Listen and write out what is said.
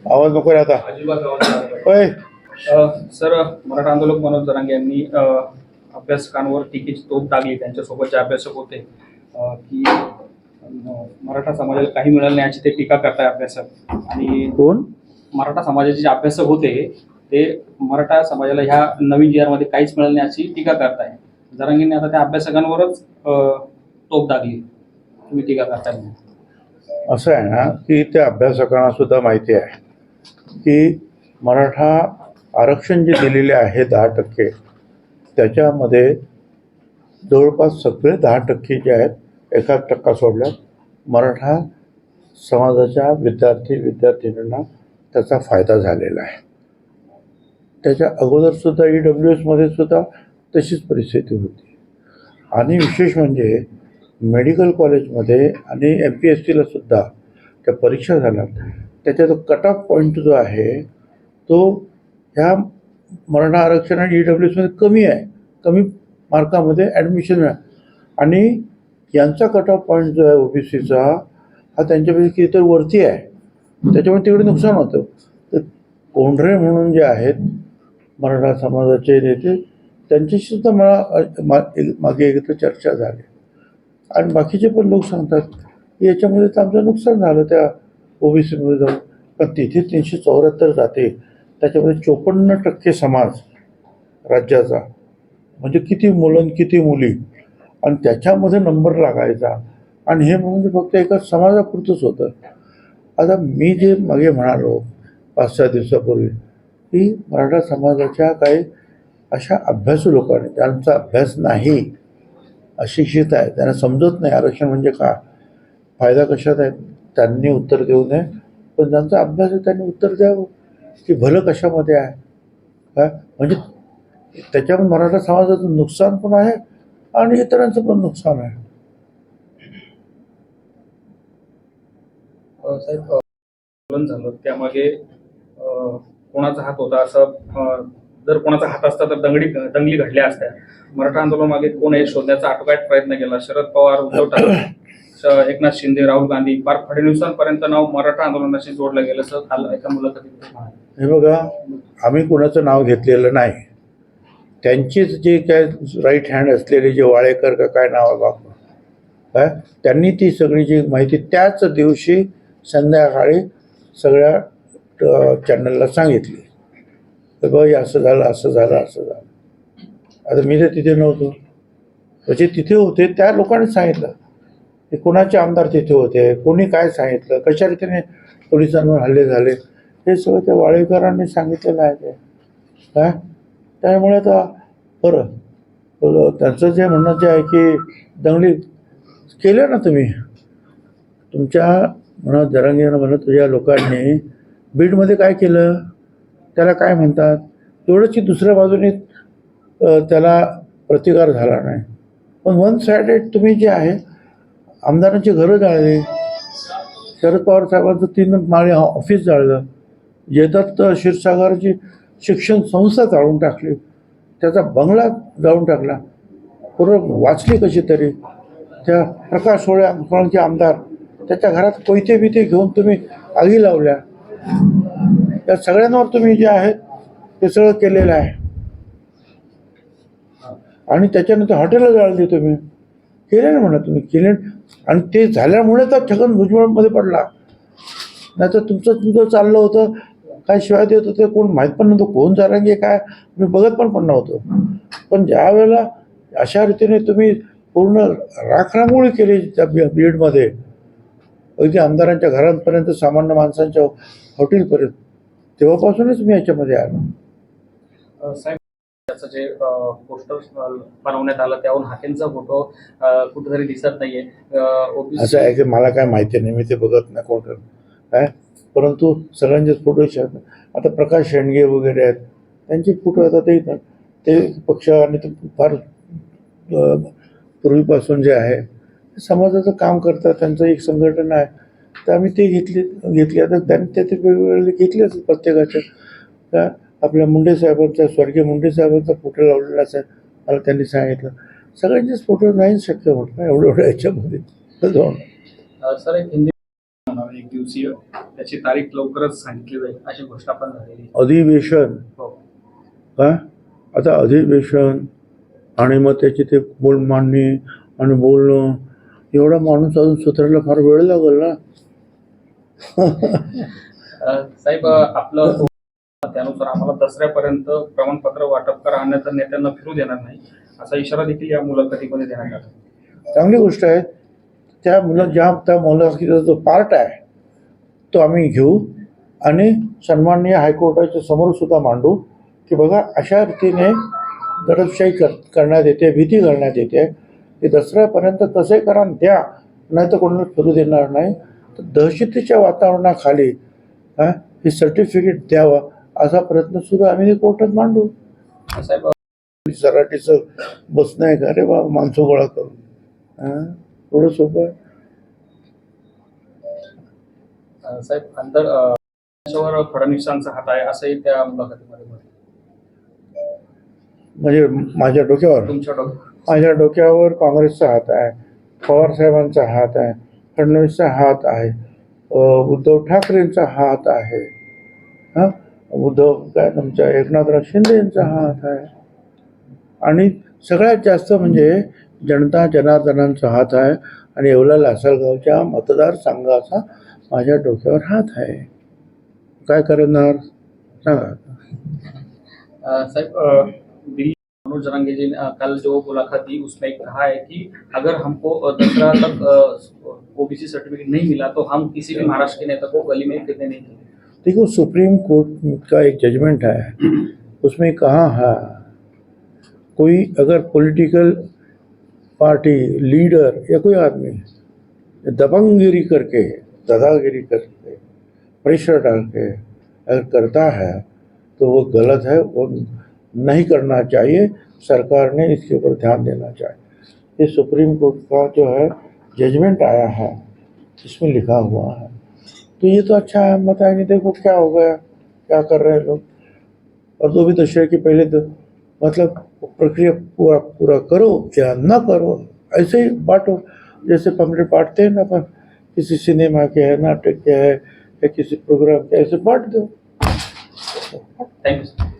आवाज नको रे आता. होय. सर, मराठा आंदोलक मनोज जरांगे यांनी अभ्यासकांवर टीकेची तोफ डागली. त्यांच्यासोबत जे अभ्यासक होते की मराठा समाजाला काही मिळालं नाही याची ते टीका करताय अभ्यासक. आणि कोण? मराठा समाजाचे जे अभ्यासक होते ते मराठा समाजाला ह्या नवीन जी आर मध्ये काहीच मिळालं नाही याची टीका करताय. जरांगेंनी आता त्या अभ्यासकांवरच तोफ डागली. तुम्ही टीका करताय. असं आहे ना की त्या अभ्यासकांना सुद्धा माहिती आहे की मराठा आरक्षण जे दिलेले आहे 10%, त्याच्यामध्ये जवळपास सगळे 10% जे आहेत, 1% सोडल्यात, मराठा समाजाच्या विद्यार्थीनींना त्याचा फायदा झालेला आहे. त्याच्या अगोदरसुद्धा EWSमध्ये सुद्धा तशीच परिस्थिती होती. आणि विशेष म्हणजे मेडिकल कॉलेजमध्ये आणि MPSCला सुद्धा त्या परीक्षा झाल्या, त्याच्यात कट ऑफ पॉईंट जो आहे तो ह्या मराठा आरक्षण आणि EWSमध्ये कमी आहे. कमी मार्कामध्ये ॲडमिशन आहे. आणि यांचा कट ऑफ पॉईंट जो आहे OBCचा हा त्यांच्यापेक्षा कितीतरी वरती आहे. त्याच्यामुळे तिकडे नुकसान होतं. तर कोंढरे म्हणून जे आहेत मराठा समाजाचे नेते, त्यांच्याशी सुद्धा मला मागे एकदा चर्चा झाली. आणि बाकीचे पण लोक सांगतात की याच्यामध्ये तर आमचं नुकसान झालं त्या OBCमध्ये जाऊन. पण तिथे 374 जाते, त्याच्यामध्ये 54% समाज राज्याचा, म्हणजे किती मुलं किती मुली, आणि त्याच्यामध्ये नंबर लागायचा. आणि हे म्हणजे फक्त एका समाजापुरतंच होतं. आता मी जे मागे म्हणालो 5-6 दिवसापूर्वी की मराठा समाजाच्या काही अशा अभ्यासू लोकांनी, त्यांचा अभ्यास नाही, अशिक्षित आहे, त्यांना समजत नाही आरक्षण म्हणजे का, फायदा कशात आहे, त्यांनी उत्तर देऊ नये. पण ज्यांचा अभ्यास आहे त्यांनी उत्तर द्यावं की भलं कशामध्ये आहे का. म्हणजे त्याच्यामध्ये मराठा समाजाचं नुकसान पण आहे आणि इतरांचं पण नुकसान आहे. साहेब, आंदोलन झालं त्यामागे कोणाचा हात होता असं, जर कोणाचा हात असता तर दंगली घडल्या असत्या. मराठा आंदोलन मागे कोण आहे शोधण्याचा आटोकाट प्रयत्न केला. शरद पवार, उद्धव ठाकरे, एकनाथ शिंदे, राहुल गांधी, पार फडणवीसांपर्यंत नाव मराठा आंदोलनाशी जोडलं गेलं असं काल एका मुलाखतीत. हे बघा, आम्ही कोणाचं नाव घेतलेलं नाही. त्यांचीच जे काय राईट हँड असलेले जे वाळेकर का काय नाव आहे बापू, काय त्यांनी ती सगळी जी माहिती त्याच दिवशी संध्याकाळी सगळ्या चॅनलला सांगितली तर बाई असं झालं असं झालं असं झालं. आता मी तर तिथे नव्हतो, म्हणजे तिथे होते त्या लोकांनी सांगितलं की कोणाचे आमदार तिथे होते, कोणी काय सांगितलं, कशा रीतीने पोलिसांवर हल्ले झाले, हे सगळं त्या वाळेकरांनी सांगितलेलं आहे. ते काय त्यामुळे आता बरं त्यांचं जे म्हणणं जे आहे की दंगली केल्या ना तुम्ही, तुमच्या म्हणत जरांगेनं म्हणत तुझ्या लोकांनी बीडमध्ये काय केलं, त्याला काय म्हणतात, एवढंच की दुसऱ्या बाजूने त्याला प्रतिकार झाला नाही. पण वन साइडेड तुम्ही जे आहे आमदारांची घरं जाळली, शरद पवार साहेबांचं 3 माळे ऑफिस जाळलं, येतात क्षीरसागरची शिक्षण संस्था जाळून टाकली, त्याचा बंगला जाळून टाकला. पूर्ण वाचली कशी तरी. त्या प्रकाश सोळंके आमदार, त्याच्या घरात कोयते बिते घेऊन तुम्ही आगी लावल्या. त्या सगळ्यांवर तुम्ही जे आहे ते सगळं केलेलं आहे. आणि त्याच्यानंतर हॉटेलला जाळली तुम्ही, केले ना म्हणा तुम्ही, केले. आणि ते झाल्यामुळे तर छगन भुजबळमध्ये पडला. नाही तर तुमचं चाललं होतं, काय शिवाय देत होते कोण माहीत पण नव्हतं, कोण जरांगे काय मी बघत पण नव्हतो. पण ज्या वेळेला अशा रीतीने तुम्ही पूर्ण राखरांगोळी केली त्या बीडमध्ये, अगदी आमदारांच्या घरांपर्यंत, सामान्य माणसांच्या हॉटेलपर्यंत, तेव्हापासूनच मी याच्यामध्ये आलो. साहेब, त्याचं जे पोस्टर बनवण्यात आलं त्यावरून हाकेंचा फोटो कुठेतरी दिसत नाहीये. असं आहे की मला काय माहिती नाही, मी ते बघत नाही कोण काय, परंतु सगळ्यांचेच फोटो आता प्रकाश शेंडगे वगैरे आहेत त्यांचे फोटो येतात. ते पक्ष आणि ते फार पूर्वीपासून जे आहे समाजाचं काम करतात, त्यांचं एक संघटना आहे, तर आम्ही ते घेतली. आता त्यांनी ते वेगवेगळे घेतलेच प्रत्येकाच्या. का आपल्या मुंडे साहेबांचा, स्वर्गीय मुंडे साहेबांचा फोटो लावलेला असेल मला त्यांनी सांगितलं. सगळ्यांचेच फोटो नाही शक्य होत ना एवढं याच्यामध्ये. सर, एक हिंदी होणार एक दिवसीय, त्याची तारीख लवकरच सांगितली जाईल अशी घोषणा पण झालेली आहे. अधिवेशन हो. का आता अधिवेशन आणि मग त्याची ते बोल मांडणी आणि बोलणं, एवढा माणूस अजून सुधारायला फार वेळ लागेल ना. साहेब आपलं त्यानुसार आम्हाला दसऱ्यापर्यंत प्रमाणपत्र वाटप करा अन्यथा नेत्यांना फिरू देणार नाही असा इशारा देखील या मुलाखतीमध्ये देण्यात आला. चांगली गोष्ट आहे. त्या मुलाखतीचा जो पार्ट आहे तो आम्ही घेऊ आणि सन्माननीय हायकोर्टाच्या समोर सुद्धा मांडू की बघा अशा रीतीने दडपशाही करण्यात येते, भीती घालण्यात येते. ते दसऱ्यापर्यंत कसे करा द्या, नाही तर कोणाला फिरू देणार नाही. तर दहशतीच्या वातावरणाखाली हे सर्टिफिकेट द्यावं असा प्रयत्न सुरू आम्ही कोर्टात मांडू. साहेब सराटीचं बसणं आहे का रे बाबा माणसं गोळा करून, थोडं सोपं आहे. साहेब त्याच्यावर फडणवीसांचा हात आहे असंही त्या मुलाखतीमध्ये म्हटलं. म्हणजे माझ्या डोक्यावर तुमच्या डोक्यात माझ्या डोक्यावर काँग्रेसचा हात आहे, पवार साहेबांचा हात आहे, फडणवीसचा हात आहे, उद्धव ठाकरेंचा हात आहे, तुमच्या एकनाथराव शिंदे यांचा हात आहे आणि सगळ्यात जास्त म्हणजे जनता जनार्दनांचा हात आहे आणि येवला लासलगावच्या मतदारसंघाचा माझ्या डोक्यावर हात आहे. काय करणार सांगा. साहब दिल्ली मनोज जरांगे जी ने कल जो मुलाकात दी उसमें कहा है कि अगर हमको दसरा तक ओबीसी सर्टिफिकेट नहीं मिला तो हम किसी भी महाराष्ट्र के नेता को गली में फिरने नहीं देंगे. देखो सुप्रीम कोर्ट का एक जजमेंट है, उसमें कहा है कोई अगर पॉलिटिकल पार्टी लीडर या कोई आदमी दबंगगिरी करके दादागिरी करके प्रेशर डाल के अगर करता है तो वो गलत है, वो नहीं करना चाहिए. सरकार ने इसके ऊपर ध्यान देना चाहिए. ये सुप्रीम कोर्ट का जो है जजमेंट आया है इसमें लिखा हुआ है. तो ये तो अच्छा है. हम बताएंगे देखो क्या हो गया, क्या कर रहे हैं लोग. और तो भी दशहरे के पहले तो मतलब प्रक्रिया पूरा करो या ना करो, ऐसे ही बांटो जैसे पम्पलेट बांटते हैं ना अपन, किसी सिनेमा के है, नाटक के है या किसी प्रोग्राम के, ऐसे बांट दो. Thank you.